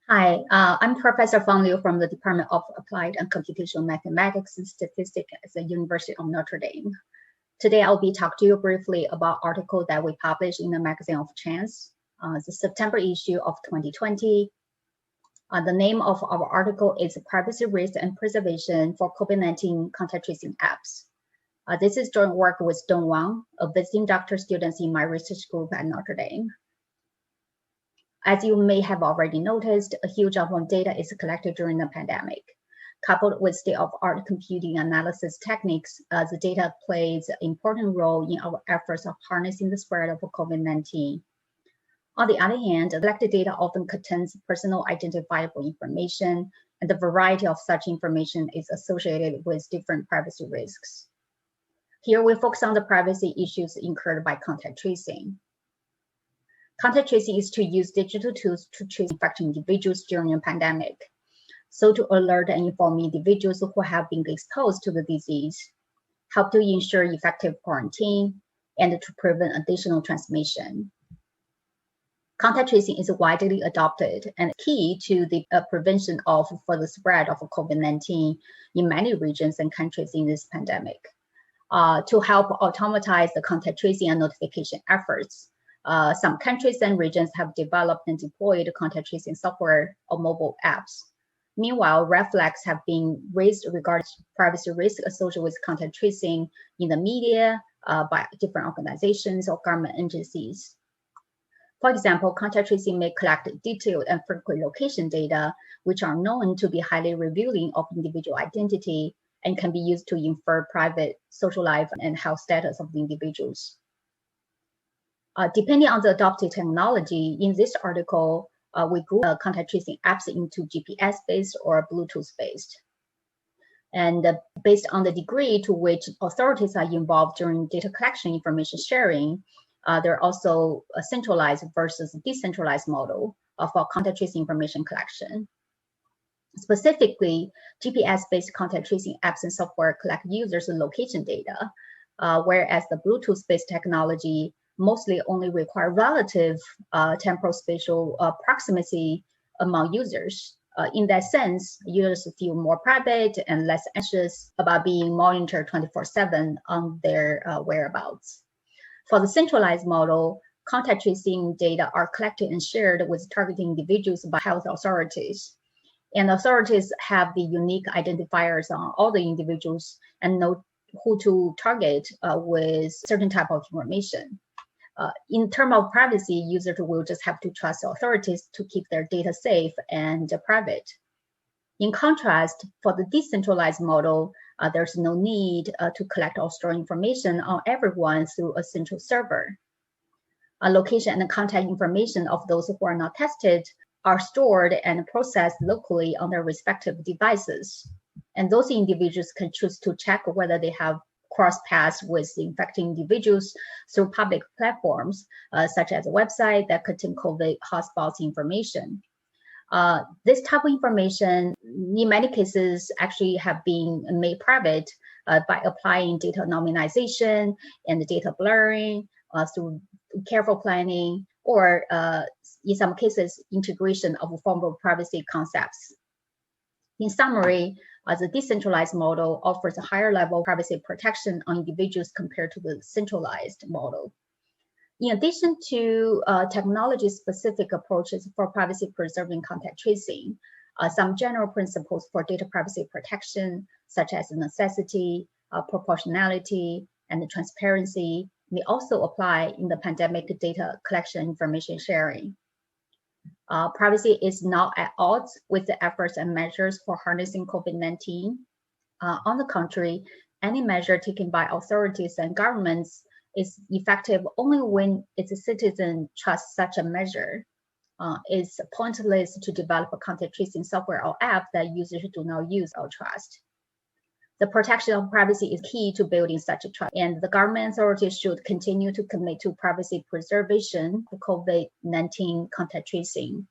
Hi, I'm Professor Fang Liu from the Department of Applied and Computational Mathematics and Statistics at the University of Notre Dame. Today, I'll be talking to you briefly about an article that we published in the magazine of Chance, the September issue of 2020. The name of our article is Privacy Risk and Preservation for COVID-19 Contact Tracing Apps. This is joint work with Dong Wang, a visiting doctor student in my research group at Notre Dame. As you may have already noticed, a huge amount of data is collected during the pandemic. Coupled with state-of-art computing analysis techniques, the data plays an important role in our efforts of harnessing the spread of COVID-19. On the other hand, the collected data often contains personal identifiable information, and the variety of such information is associated with different privacy risks. Here we focus on the privacy issues incurred by contact tracing. Contact tracing is to use digital tools to trace infected individuals during a pandemic, so to alert and inform individuals who have been exposed to the disease, help to ensure effective quarantine, and to prevent additional transmission. Contact tracing is widely adopted and key to the prevention of further spread of COVID-19 in many regions and countries in this pandemic. To help automatize the contact tracing and notification efforts, some countries and regions have developed and deployed contact tracing software or mobile apps. Meanwhile, red flags have been raised regarding privacy risk associated with contact tracing in the media by different organizations or government agencies. For example, contact tracing may collect detailed and frequent location data, which are known to be highly revealing of individual identity and can be used to infer private social life and health status of the individuals. Depending on the adopted technology, in this article, we group contact tracing apps into GPS-based or Bluetooth-based. And based on the degree to which authorities are involved during data collection information sharing, there are also a centralized versus decentralized model for contact tracing information collection. Specifically, GPS-based contact tracing apps and software collect users' location data, whereas the Bluetooth-based technology mostly only require relative temporal spatial proximity among users. In that sense, users feel more private and less anxious about being monitored 24/7 on their whereabouts. For the centralized model, contact tracing data are collected and shared with targeting individuals by health authorities. And authorities have the unique identifiers on all the individuals and know who to target with certain type of information. In terms of privacy, users will just have to trust authorities to keep their data safe and private. In contrast, for the decentralized model, there's no need to collect or store information on everyone through a central server. Location and contact information of those who are not tested are stored and processed locally on their respective devices. And those individuals can choose to check whether they have cross paths with infected individuals through public platforms, such as a website that contain COVID hotspots information. This type of information, in many cases, actually have been made private by applying data anonymization and data blurring through careful planning, or in some cases, integration of formal privacy concepts. In summary, the decentralized model offers a higher level of privacy protection on individuals compared to the centralized model. In addition to technology-specific approaches for privacy-preserving contact tracing, some general principles for data privacy protection, such as necessity, proportionality, and transparency, may also apply in the pandemic data collection information sharing. Privacy is not at odds with the efforts and measures for harnessing COVID-19. On the contrary, any measure taken by authorities and governments is effective only when its citizens trust such a measure. It's pointless to develop a contact tracing software or app that users do not use or trust. The protection of privacy is key to building such a trust, and the government authorities should continue to commit to privacy preservation for COVID-19 contact tracing.